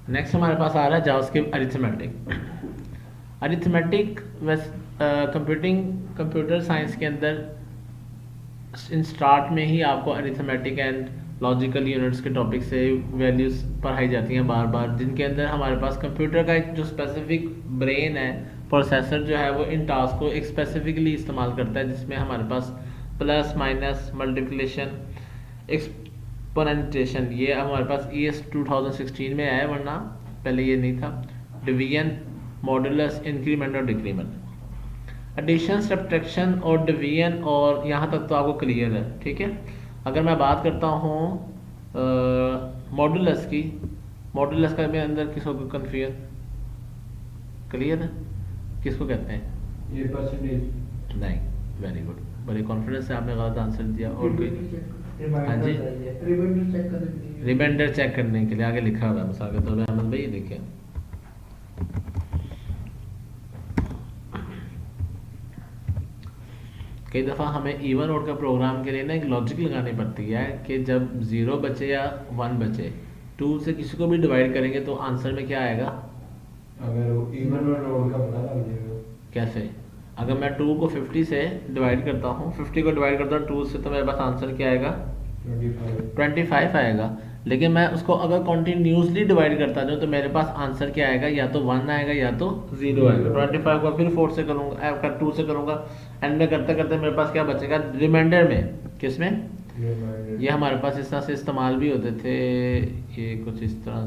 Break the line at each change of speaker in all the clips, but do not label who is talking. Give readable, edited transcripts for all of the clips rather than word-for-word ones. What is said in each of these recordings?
Next हमारे पास आ रहा है JavaScript arithmetic. Arithmetic computing computer science के अंदर इन स्टार्ट में ही आपको अरिथमेटिक एंड लॉजिकल यूनिट्स के टॉपिक से वैल्यूज पढ़ाई जाती हैं बार बार, जिनके अंदर हमारे पास कंप्यूटर का एक जो स्पेसिफिक ब्रेन है, प्रोसेसर जो है वो इन टास्क को एक स्पेसिफिकली इस्तेमाल करता है, जिसमें हमारे पास प्लस माइनस मल्टीप्लिकेशन एक्सपोनेंटेशन, ये हमारे पास ES 2016 में आया है, वरना पहले ये नहीं था। डिवीजन, मॉडुलस, इंक्रीमेंट और डिक्रीमेंट, एडिशन, सब्ट्रैक्शन और डिवीजन, और यहाँ तक तो आपको क्लियर है। ठीक है, अगर मैं बात करता हूँ मॉडुलस की, मॉडुलस का मेरे अंदर किसको कन्फ्यूजन क्लियर है, किसको कहते हैं?
ये परसेंटेज
नहीं, वेरी गुड, बड़े कॉन्फिडेंस से आपने गलत आंसर दिया। और कोई? हाँ जी, रिमाइंडर चेक करने के लिए आगे लिखा हुआ है, मिसाल के तौर पर अहमद भाई देखिए, कई दफ़ा हमें इवन ओड का प्रोग्राम के लिए ना एक लॉजिक लगानी पड़ती है कि जब 0 बचे या 1 बचे, 2 से किसी को भी डिवाइड करेंगे तो आंसर में क्या आएगा?
अगर वो इवन और ओड का पता लग जाएगा।
कैसे? अगर मैं 2 को 50 से डिवाइड करता हूँ, 50 को डिवाइड करता हूँ 2 से, तो मेरे पास आंसर क्या आएगा? 25 आएगा। लेकिन मैं उसको अगर कॉन्टिन्यूसली डिवाइड करता जाऊँ तो मेरे पास आंसर क्या आएगा? या तो 1 आएगा या तो 0 आएगा। 25 को फिर 4 से करूँगा, 2 से करूँगा, एंड में करते करते मेरे पास क्या बचेगा रिमाइंडर में? किस में? ये हमारे पास इस तरह से इस्तेमाल भी होते थे, ये कुछ इस तरह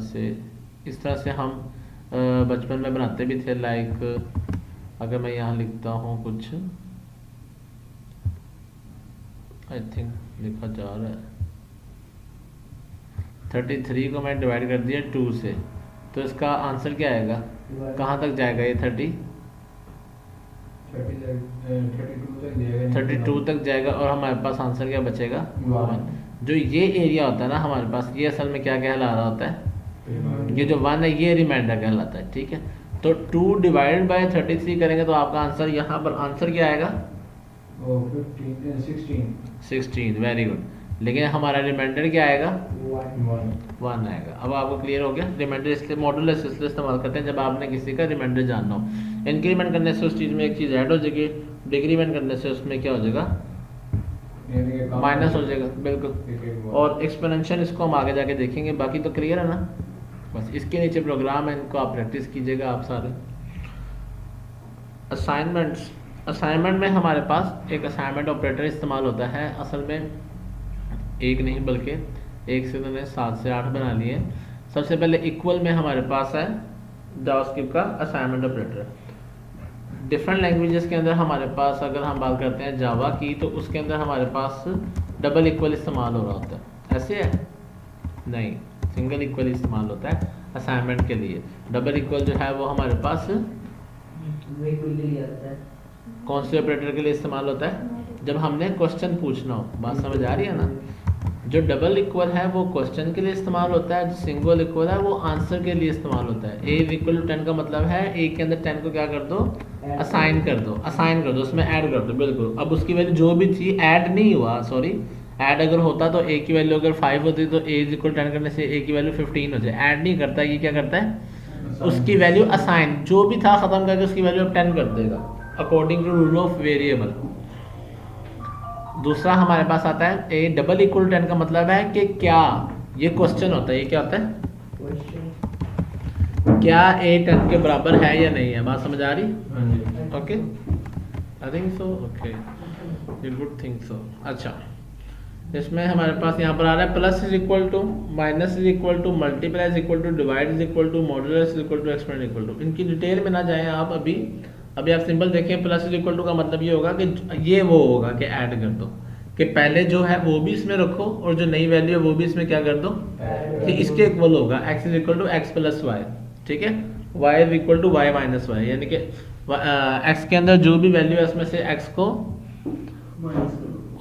से हम बचपन में बनाते भी थे। लाइक अगर मैं यहाँ लिखता हूँ कुछ, आई थिंक लिखा जा रहा है 33 को मैं डिवाइड कर दिया 2 से, तो इसका आंसर क्या आएगा? कहाँ तक जाएगा ये? 32 तक जाएगा, और हमारे पास आंसर क्या बचेगा? 1। जो ये एरिया होता है ना हमारे पास, ये असल में क्या कहला रहा होता है? ये जो 1 है ये रिमाइंडर कहलाता है। ठीक है, तो 2 डिवाइडेड बाय 33 करेंगे तो आपका आंसर, यहाँ पर आंसर क्या आएगा? 16। Very good. लेकिन हमारा रिमाइंडर क्या आएगा? 1 आएगा। अब आपको क्लियर हो गया? रिमाइंडर इसलिए मॉडुलस इसलिए इस्तेमाल करते हैं जब आपने किसी का रिमाइंडर जानना हो। इंक्रीमेंट करने से उस चीज़ में एक चीज़ ऐड हो जाएगी, डिक्रीमेंट करने से उसमें क्या हो जाएगा? माइनस हो जाएगा, बिल्कुल। और एक्सपोनेंशियल इसको हम आगे जाके देखेंगे, बाकी तो क्लियर है ना? बस इसके नीचे प्रोग्राम है, इनको आप प्रैक्टिस कीजिएगा आप सारे। असाइनमेंट्स, असाइनमेंट में हमारे पास एक असाइनमेंट ऑपरेटर इस्तेमाल होता है। असल में एक नहीं बल्कि एक से मैंने 7 से 8 बना लिए। सबसे पहले इक्वल में हमारे पास है जावास्क्रिप्ट का असाइनमेंट ऑपरेटर। डिफरेंट लैंग्वेजेस के अंदर हमारे पास, अगर हम बात करते हैं जावा की, तो उसके अंदर हमारे पास डबल इक्वल इस्तेमाल हो रहा होता है। ऐसे है? नहीं, सिंगल इक्वल इस्तेमाल होता है असाइनमेंट के लिए। डबल इक्वल जो है वो हमारे पास कौन से ऑपरेटर के लिए इस्तेमाल होता है? जब हमने क्वेश्चन पूछना हो। बात समझ आ रही है ना? जो डबल इक्वल है वो क्वेश्चन के लिए इस्तेमाल होता है, जो सिंगल इक्वल है वो आंसर के लिए इस्तेमाल होता है। ए इक्वल टू 10 का मतलब है ए के अंदर 10 को क्या कर दो? असाइन कर दो, असाइन कर दो, उसमें ऐड कर दो। बिल्कुल। अब उसकी वैल्यू जो भी थी, ऐड नहीं हुआ, सॉरी, ऐड अगर होता तो ए की वैल्यू अगर 5 होती तो ए इक्वल 10 करने से ए की वैल्यू 15 हो जाए। ऐड नहीं करता, ये क्या करता है? उसकी वैल्यू असाइन, जो भी था खत्म करके उसकी वैल्यू अब 10 कर देगा according to rule of variable. दूसरा हमारे पास आता है ए डबल इक्वल 10 का मतलब है कि क्या, ये क्वेश्चन होता है। ये क्या होता है? क्या ए 10 के बराबर है या नहीं है? बात समझ आ रही? Okay, I think so. Okay, you good think so. अच्छा, इसमें हमारे पास यहाँ पर आ रहा है plus is equal to, minus is equal to, multiply is equal to, divide is equal to, modulus is equal to, exponent equal to. इनकी डिटेल में ना जाएं आप अभी आप सिंपल देखें। प्लस इज इक्वल टू का मतलब ये होगा कि ये वो होगा कि ऐड कर दो, कि पहले जो है वो भी इसमें रखो और जो नई वैल्यू है वो भी इसमें क्या कर दो, कि इसके इक्वल होगा। X is equal to X plus Y, ठीक है, Y is equal to Y minus Y, यानी कि एक्स के अंदर जो भी वैल्यू है उसमें से एक्स को,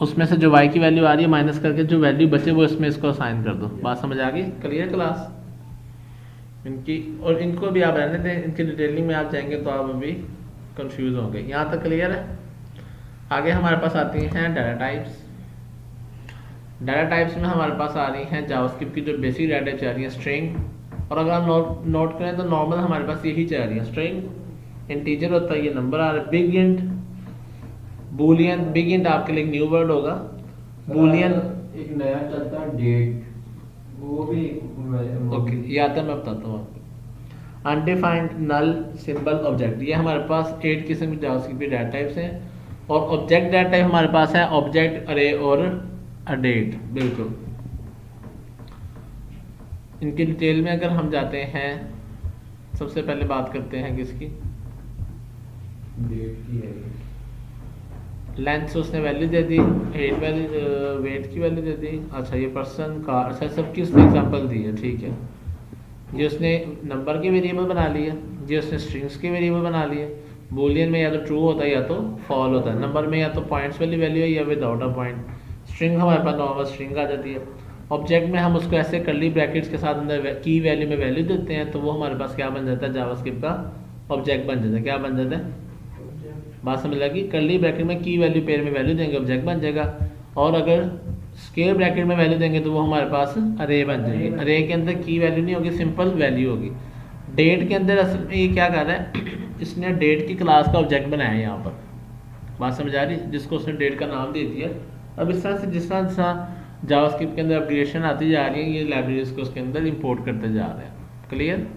उसमें से जो वाई की वैल्यू आ रही है माइनस करके जो वैल्यू बचे वो इसमें इसको असाइन कर दो। बात समझ आ गई? क्लियर क्लास इनकी? और इनको भी आप रहने दें, इनकी डिटेलिंग में आप जाएंगे तो आप अभी कंफ्यूज होंगे। यहाँ तक क्लियर है? आगे हमारे पास आती हैं डाटा टाइप्स। डाटा टाइप्स में हमारे पास आ रही हैं जावास्क्रिप्ट की जो बेसिक डाटा टाइप्स आ रही हैं, स्ट्रिंग, और अगर हम नोट करें तो नॉर्मल हमारे पास यही चल रही है, स्ट्रिंग इंटीजर होता है, ये नंबर आ रहा है, big int Boolean, big int आपके लिए न्यू वर्ड होगा, बूलियन
एक नया चलता है डेट, वो भी
ओके ये आता है, मैं बताता हूँ आपको। अनडिफाइंड, नल, सिंबल, ऑब्जेक्ट, ये हमारे पास 8 किस्म के जावास्क्रिप्ट के डाटा टाइप्स हैं। और ऑब्जेक्ट डाटा टाइप हमारे पास है ऑब्जेक्ट, अरे और अडेट। बिल्कुल, इनकी डिटेल में अगर हम जाते हैं, सबसे पहले बात करते हैं किसकी,
डेट की है।
लेंथ से उसने वैल्यू दे दी, हेट वैल्यू, वेट की वैल्यू दे दी। अच्छा ये पर्सन का, अच्छा सबकी उसने एग्जांपल दी है, ठीक है। ये उसने नंबर के वेरिएबल बना लिए, ये उसने स्ट्रिंग्स के वेरिएबल बना लिए। बूलियन में या तो ट्रू होता है या तो फॉल होता है, नंबर में या तो पॉइंट्स वाली वैल्यू है या विदाउट अ पॉइंट। स्ट्रिंग हमारे पास नॉर्मल स्ट्रिंग आ जाती है। ऑब्जेक्ट में हम उसको ऐसे कर्ली ब्रैकेट्स के साथ अंदर की वैल्यू में वैल्यू देते हैं, तो वो हमारे पास क्या बन जाता है, जावास्क्रिप्ट का ऑब्जेक्ट बन जाता है। क्या बन जाता है, बात समझ लगी। कर्ली ब्रैकेट में की वैल्यू पेयर में वैल्यू देंगे, ऑब्जेक्ट बन जाएगा। और अगर स्क्वायर ब्रैकेट में वैल्यू देंगे तो वो हमारे पास अरे बन जाएगी। अरे के अंदर की वैल्यू नहीं होगी, सिंपल वैल्यू होगी। डेट के अंदर असल में ये क्या कर रहा है, इसने डेट की क्लास का ऑब्जेक्ट बनाया है यहाँ पर, बात समझ आ रही, जिसको उसने डेट का नाम दे दिया। अब इस तरह से जिस तरह जावास्क्रिप्ट के अंदर अपग्रेडेशन आती जा रही है, ये लाइब्रेरीज को उसके अंदर इंपोर्ट करते जा रहे हैं। क्लियर।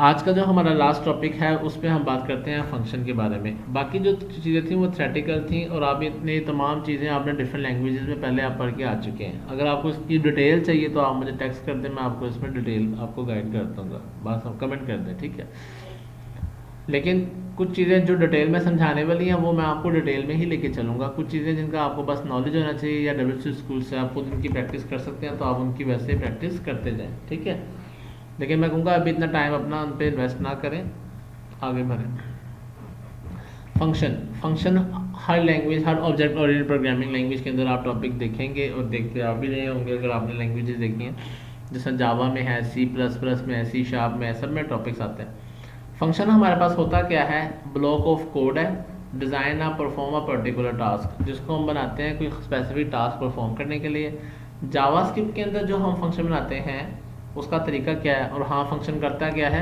आज का जो हमारा लास्ट टॉपिक है उस पर हम बात करते हैं फंक्शन के बारे में। बाकी जो चीज़ें थी वो थ्योरेटिकल थी, और आप इतनी तमाम चीज़ें आपने डिफरेंट लैंग्वेजेस में पहले आप पढ़ के आ चुके हैं। अगर आपको इसकी डिटेल चाहिए तो आप मुझे टेक्स्ट कर दें, मैं आपको इसमें डिटेल आपको गाइड कर दूँगा, बस आप कमेंट कर दें, ठीक है। लेकिन कुछ चीज़ें जो डिटेल में समझाने वाली हैं वो मैं आपको डिटेल में ही लेके चलूँगा। कुछ चीज़ें जिनका आपको बस नॉलेज होना चाहिए, या WC स्कूल से आप खुद उनकी प्रैक्टिस कर सकते हैं, तो आप उनकी वैसे प्रैक्टिस करते जाएँ, ठीक है। लेकिन मैं कहूँगा अभी इतना टाइम अपना उन पर इन्वेस्ट ना करें, आगे बढ़ें। फंक्शन हर लैंग्वेज, हर ऑब्जेक्ट ओरिएंटेड प्रोग्रामिंग लैंग्वेज के अंदर आप टॉपिक देखेंगे, और देखते आप भी रहे होंगे अगर आपने लैंग्वेजेस देखी हैं, जैसे जावा में है, C++ में है, C# में है, सब में टॉपिक्स आते हैं। फंक्शन हमारे पास होता क्या है, ब्लॉक ऑफ कोड है, design a perform a particular task, जिसको हम बनाते हैं कोई स्पेसिफिक टास्क परफॉर्म करने के लिए। जावास्क्रिप्ट के अंदर जो हम फंक्शन बनाते हैं उसका तरीका क्या है, और हाँ फंक्शन करता क्या है,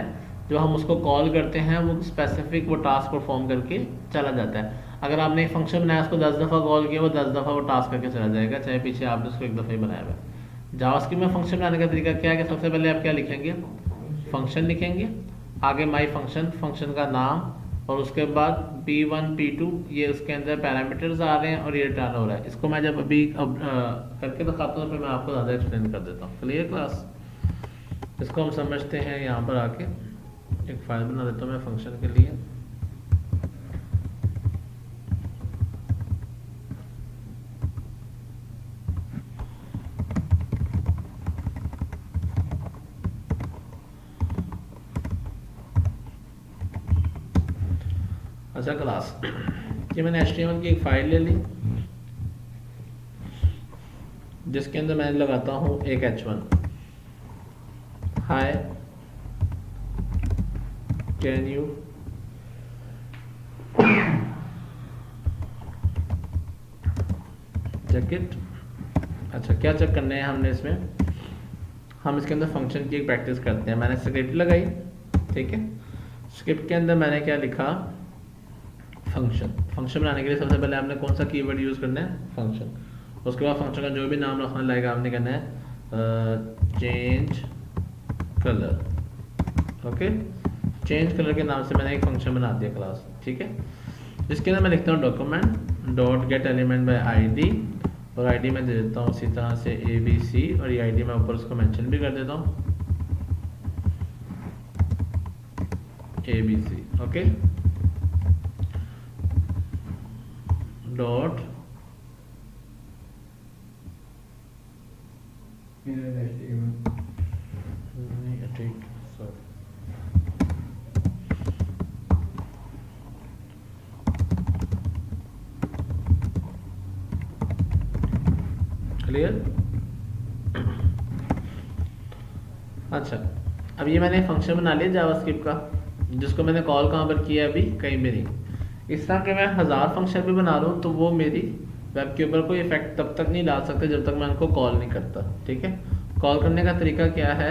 जो हम उसको कॉल करते हैं वो स्पेसिफिक वो टास्क परफॉर्म करके चला जाता है। अगर आपने एक फंक्शन बनाया, उसको 10 दफ़ा कॉल किया, वो 10 दफ़ा वो टास्क करके चला जाएगा, चाहे पीछे आपने उसको एक दफ़ा ही बनाया हुआ है। जावास्क्रिप्ट में फंक्शन बनाने का तरीका क्या है कि सबसे पहले आप क्या लिखेंगे, फंक्शन लिखेंगे, आगे माई फंक्शन, फंक्शन का नाम, और उसके बाद P1 P2 ये उसके अंदर पैरामीटर्स आ रहे हैं और ये रिटर्न हो रहा है। इसको मैं जब अभी करके दिखाता हूँ फिर मैं आपको ज़्यादा एक्सप्लेन कर देता हूँ। Clear class. इसको हम समझते हैं, यहाँ पर आके एक फाइल बना देता हूँ मैं फंक्शन के लिए। अच्छा क्लास, कि मैंने HTML की एक फाइल ले ली, जिसके अंदर मैं लगाता हूँ एक H1, hi can you check it. अच्छा क्या चेक करने हैं हमने इसमें, हम इसके अंदर फंक्शन की एक प्रैक्टिस करते हैं। मैंने स्क्रिप्ट लगाई, ठीक है। स्क्रिप्ट के अंदर मैंने क्या लिखा, फंक्शन। फंक्शन बनाने के लिए सबसे पहले आपने कौन सा कीवर्ड यूज़ करना है, फंक्शन। उसके बाद फंक्शन का जो भी नाम रखना लाएगा आपने कहना है change colour, okay. Change colour के नाम से मैंने एक फंक्शन बना दिया क्लास, ठीक है। जिसके अंदर मैं लिखता हूँ document dot gate element by ID, और ID मैं दे देता हूँ उसी तरह से ABC, और ये ID मैं ऊपर उसको मेंशन भी कर देता हूँ ABC, ओके। Dot clear. अच्छा अब ये मैंने फंक्शन बना लिया जावास्क्रिप्ट का, जिसको मैंने कॉल कहाँ पर किया, अभी कहीं भी नहीं। इस तरह के मैं 1000 फंक्शन भी बना रहा हूँ तो वो मेरी वेब के ऊपर कोई इफेक्ट तब तक नहीं डाल सकते जब तक मैं उनको कॉल नहीं करता, ठीक है। कॉल करने का तरीका क्या है?